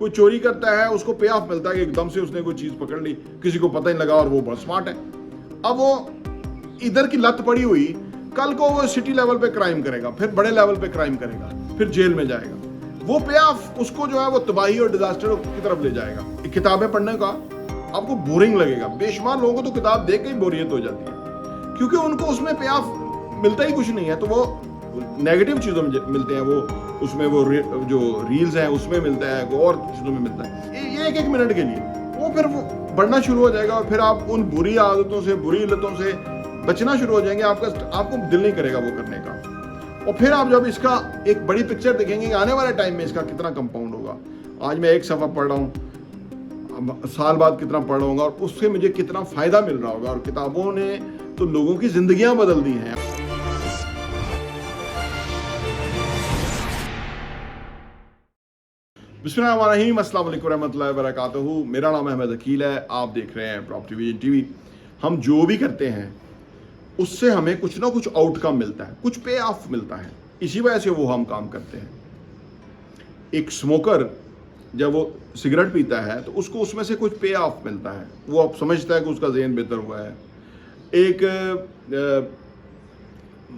कोई चोरी करता है, उसको पे ऑफ मिलता है कि एकदम से उसने कोई चीज पकड़ ली, किसी को पता नहीं लगा और वो बहुत स्मार्ट है। अब वो इधर की लत पड़ी हुई, कल को वो सिटी लेवल पे क्राइम करेगा, फिर बड़े लेवल पे क्राइम करेगा, फिर जेल में जाएगा। वो पे ऑफ उसको जो है वो तबाही और डिजास्टर की तरफ ले जाएगा। किताबें पढ़ने का आपको बोरिंग लगेगा। बेशुमार लोगों को तो किताब देख के ही बोरियत हो जाती है, क्योंकि उनको उसमें पे ऑफ मिलता ही कुछ नहीं है। तो वो नेगेटिव चीजों में मिलते हैं, वो उसमें वो जो रील्स हैं उसमें मिलता है, वो और चीजों में मिलता है। ये एक मिनट के लिए वो फिर वो बढ़ना शुरू हो जाएगा और फिर आप उन बुरी आदतों से, बुरी लतों से बचना शुरू हो जाएंगे। आपको दिल नहीं करेगा वो करने का। और फिर आप जब इसका एक बड़ी पिक्चर देखेंगे कि आने वाले टाइम में इसका कितना कंपाउंड होगा, आज मैं एक सफ़ा पढ़ रहा हूँ, साल बाद कितना पढ़ रहा होगा और उससे मुझे कितना फायदा मिल रहा होगा। और किताबों ने तो लोगों की जिंदगियां बदल दी हैं। बिस्मिल्लाहिर्रहमानिर्रहीम, अस्सलाम वालेकुम रहमतुल्लाहि व बरकातहू। मेरा नाम अहमद अकील है, आप देख रहे हैं प्रॉपर्टी विजन टीवी। हम जो भी करते हैं उससे हमें कुछ ना कुछ आउटकम मिलता है, कुछ पे ऑफ मिलता है, इसी वजह से वो हम काम करते हैं। एक स्मोकर जब वो सिगरेट पीता है तो उसको उसमें से कुछ पे ऑफ मिलता है, वो अब समझता है कि उसका ज़हन बेहतर हुआ है। एक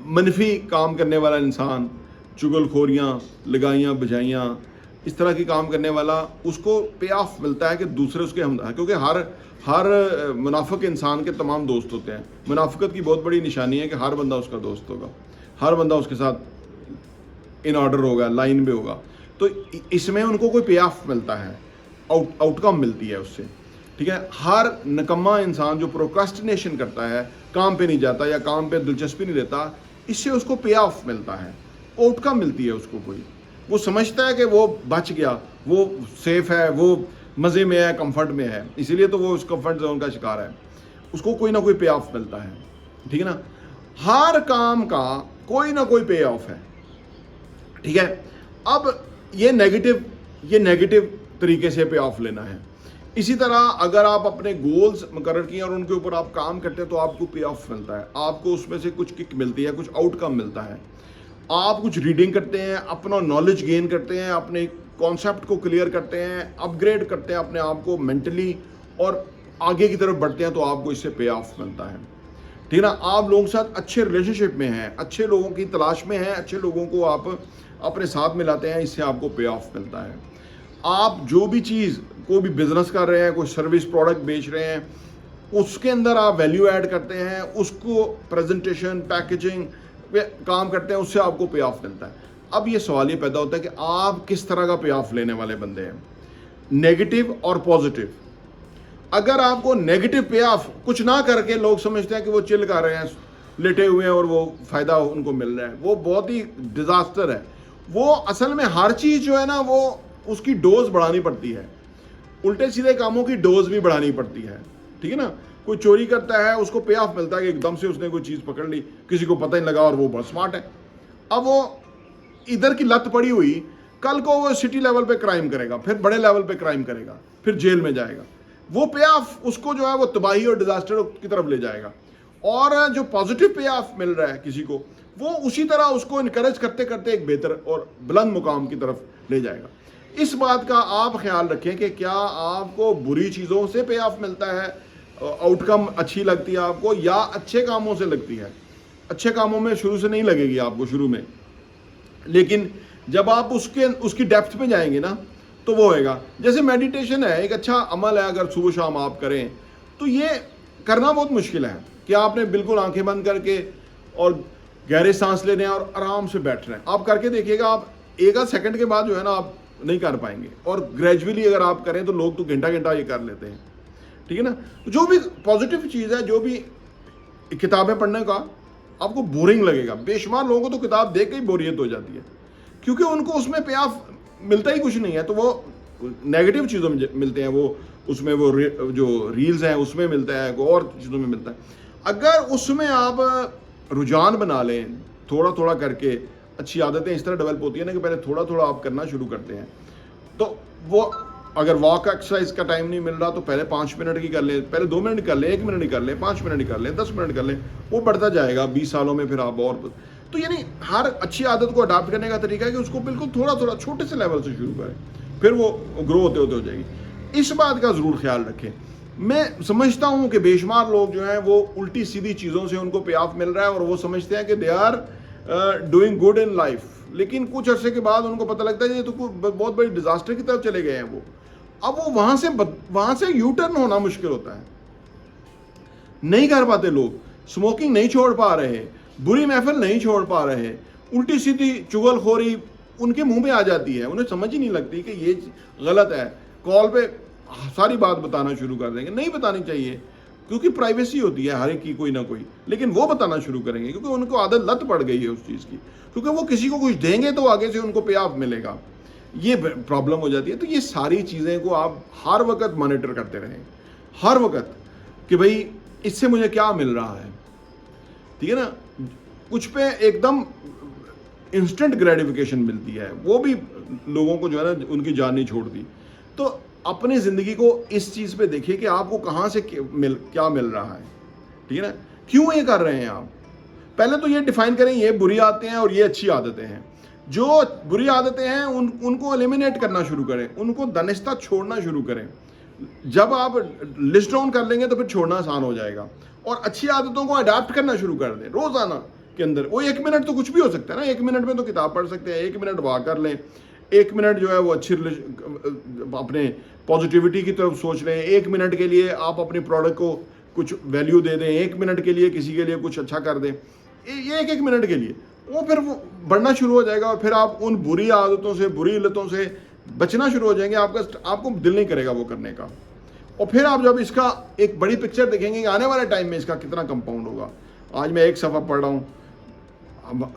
मनफी काम करने वाला इंसान, चुगलखोरियाँ, लगाइयाँ बजाइयाँ, इस तरह की काम करने वाला, उसको पे ऑफ मिलता है कि दूसरे उसके हम, क्योंकि हर मुनाफिक इंसान के तमाम दोस्त होते हैं। मुनाफिकत की बहुत बड़ी निशानी है कि हर बंदा उसका दोस्त होगा, हर बंदा उसके साथ इन ऑर्डर होगा, लाइन में होगा। तो इसमें उनको कोई पे ऑफ मिलता है, आउटकम मिलती है उससे, ठीक है। हर निकम्मा इंसान जो प्रोक्रास्टिनेशन करता है, काम पे नहीं जाता या काम पे दिलचस्पी नहीं लेता, इससे उसको पे ऑफ मिलता है, आउटकम मिलती है उसको कोई। वो समझता है कि वो बच गया, वो सेफ है, वो मज़े में है, कंफर्ट में है, इसीलिए तो वो उस कंफर्ट जोन का शिकार है। उसको कोई ना कोई पे ऑफ मिलता है, ठीक है ना। हर काम का कोई ना कोई पे ऑफ है, ठीक है। अब ये नेगेटिव तरीके से पे ऑफ लेना है। इसी तरह अगर आप अपने गोल्स मुकर्रर किए और उनके ऊपर आप काम करते हैं तो आपको पे ऑफ मिलता है, आपको उसमें से कुछ किक मिलती है, कुछ आउटकम मिलता है। आप कुछ रीडिंग करते हैं, अपना नॉलेज गेन करते हैं, अपने कॉन्सेप्ट को क्लियर करते हैं, अपग्रेड करते हैं अपने आप को मेंटली और आगे की तरफ बढ़ते हैं, तो आपको इससे पे ऑफ मिलता है, ठीक है ना। आप लोगों के साथ अच्छे रिलेशनशिप में हैं, अच्छे लोगों की तलाश में हैं, अच्छे लोगों को आप अपने साथ मिलाते हैं, इससे आपको पे ऑफ मिलता है। आप जो भी चीज़, कोई भी बिजनेस कर रहे हैं, कोई सर्विस प्रोडक्ट बेच रहे हैं, उसके अंदर आप वैल्यू ऐड करते हैं, उसको प्रेजेंटेशन, पैकेजिंग काम करते हैं, उससे आपको पे ऑफ मिलता है। अब ये सवाल ये पैदा होता है कि आप किस तरह का पे ऑफ लेने वाले बंदे हैं, नेगेटिव और पॉजिटिव। अगर आपको नेगेटिव पे ऑफ कुछ ना करके लोग समझते हैं कि वो चिल कर रहे हैं, लेटे हुए हैं और वो फायदा उनको मिल रहा है, वो बहुत ही डिजास्टर है। वो असल में हर चीज जो है ना, वो उसकी डोज बढ़ानी पड़ती है, उल्टे सीधे कामों की डोज भी बढ़ानी पड़ती है, ठीक है ना। कोई चोरी करता है, उसको पे ऑफ मिलता है कि एकदम से उसने कोई चीज पकड़ ली, किसी को पता नहीं लगा और वो बहुत स्मार्ट है। अब वो इधर की लत पड़ी हुई, कल को वो सिटी लेवल पे क्राइम करेगा, फिर बड़े लेवल पे क्राइम करेगा, फिर जेल में जाएगा। वो पे ऑफ उसको जो है वो तबाही और डिजास्टर की तरफ ले जाएगा। और जो पॉजिटिव पे ऑफ मिल रहा है किसी को, वो उसी तरह उसको इनकरेज करते करते एक बेहतर और बुलंद मुकाम की तरफ ले जाएगा। इस बात का आप ख्याल रखें कि क्या आपको बुरी चीज़ों से पे ऑफ मिलता है, आउटकम अच्छी लगती है आपको, या अच्छे कामों से लगती है। अच्छे कामों में शुरू से नहीं लगेगी आपको शुरू में, लेकिन जब आप उसकी डेप्थ में जाएंगे ना तो वो होएगा। जैसे मेडिटेशन है, एक अच्छा अमल है, अगर सुबह शाम आप करें तो ये करना बहुत मुश्किल है कि आपने बिल्कुल आंखें बंद करके और गहरे सांस लेने और आराम से बैठ रहे हैं। आप करके देखिएगा, आप एक आध सेकंड के बाद जो है ना आप नहीं कर पाएंगे। और ग्रेजुअली अगर आप करें तो लोग तो घंटा घंटा ये कर लेते हैं, ठीक है ना। जो भी पॉजिटिव चीज़ है, जो भी किताबें पढ़ने का आपको बोरिंग लगेगा। बेशुमार लोगों को तो किताब देख के ही बोरियत हो जाती है, क्योंकि उनको उसमें पे ऑफ मिलता ही कुछ नहीं है। तो वो नेगेटिव चीज़ों में मिलते हैं, वो उसमें वो जो रील्स हैं उसमें मिलता है, और चीज़ों में मिलता है। अगर उसमें आप रुझान बना लें, थोड़ा थोड़ा करके, अच्छी आदतें इस तरह डेवलप होती है ना कि पहले थोड़ा थोड़ा आप करना शुरू करते हैं, तो वो अगर वॉक एक्सरसाइज का टाइम नहीं मिल रहा तो पहले 5 मिनट की कर लें, पहले 2 मिनट कर लें, 1 मिनट कर लें, 5 मिनट कर लें, 10 मिनट कर लें, वो बढ़ता जाएगा 20 सालों में। फिर आप और तो यानी हर अच्छी आदत को अडॉप्ट करने का तरीका है कि उसको बिल्कुल थोड़ा थोड़ा छोटे से लेवल से शुरू करें। फिर वो ग्रो होते होते हो जाएगी। इस बात का ज़रूर ख्याल रखें। मैं समझता हूँ कि बेशुमार लोग जो हैं वो उल्टी सीधी चीज़ों से उनको पे ऑफ मिल रहा है और वो समझते हैं कि they are doing good in life, लेकिन कुछ अरसे के बाद उनको पता लगता है ये तो बहुत बड़ी डिजास्टर की तरफ चले गए हैं वो। अब वो वहां से यू टर्न होना मुश्किल होता है, नहीं कर पाते लोग। स्मोकिंग नहीं छोड़ पा रहे, बुरी महफिल नहीं छोड़ पा रहे, उल्टी सीधी चुगलखोरी उनके मुंह में आ जाती है, उन्हें समझ ही नहीं लगती कि ये गलत है। कॉल पे सारी बात बताना शुरू कर देंगे, नहीं बतानी चाहिए क्योंकि प्राइवेसी होती है हर एक की कोई ना कोई, लेकिन वो बताना शुरू करेंगे क्योंकि उनको आदत लत पड़ गई है उस चीज़ की, क्योंकि वो किसी को कुछ देंगे तो आगे से उनको पे ऑफ मिलेगा, ये प्रॉब्लम हो जाती है। तो ये सारी चीज़ें को आप हर वक्त मॉनिटर करते रहें, हर वक्त, कि भाई इससे मुझे क्या मिल रहा है, ठीक है ना। कुछ पे एकदम इंस्टेंट ग्रेटिफिकेशन मिलती है, वो भी लोगों को जो है ना उनकी जान नहीं छोड़ती। तो अपनी ज़िंदगी को इस चीज़ पे देखिए कि आपको कहाँ से क्या मिल रहा है, ठीक है ना, क्यों ये कर रहे हैं आप। पहले तो ये डिफाइन करें ये बुरी आदतें हैं और ये अच्छी आदतें हैं। जो बुरी आदतें हैं उनको एलिमिनेट करना शुरू करें, उनको दनिस्ता छोड़ना शुरू करें। जब आप लिस्ट डाउन कर लेंगे तो फिर छोड़ना आसान हो जाएगा, और अच्छी आदतों को अडाप्ट करना शुरू कर दें रोज़ाना के अंदर। वो 1 मिनट तो कुछ भी हो सकता है ना, 1 मिनट में तो किताब पढ़ सकते हैं, 1 मिनट वॉक कर लें, 1 मिनट जो है वो अच्छी अपने पॉजिटिविटी की तरफ सोच लें, 1 मिनट के लिए आप अपने प्रोडक्ट को कुछ वैल्यू दे दें, 1 मिनट के लिए किसी के लिए कुछ अच्छा कर दें, ये 1 मिनट के लिए वो फिर वो बढ़ना शुरू हो जाएगा, और फिर आप उन बुरी आदतों से, बुरी लतों से बचना शुरू हो जाएंगे। आपको दिल नहीं करेगा वो करने का। और फिर आप जब इसका एक बड़ी पिक्चर देखेंगे कि आने वाले टाइम में इसका कितना कंपाउंड होगा, आज मैं 1 सफ़ा पढ़ रहा हूँ,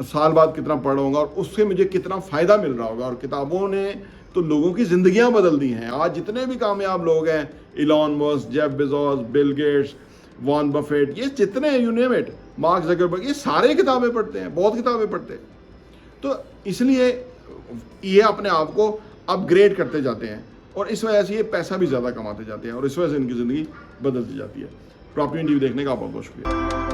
साल बाद कितना पढ़ रहा होगा और उससे मुझे कितना फ़ायदा मिल रहा होगा। और किताबों ने तो लोगों की ज़िंदगियां बदल दी हैं। आज जितने भी कामयाब लोग हैं, Elon Musk, Jeff Bezos, Bill Gates, Warren Buffett, ये जितने you name it, mark Zuckerberg, ये सारे किताबें पढ़ते हैं, बहुत किताबें पढ़ते हैं। तो इसलिए ये अपने आप को अपग्रेड करते जाते हैं और इस वजह से ये पैसा भी ज़्यादा कमाते जाते हैं और इस वजह से इनकी ज़िंदगी बदलती जाती है। प्रॉपर्टी टीवी देखने का बहुत बहुत शुक्रिया।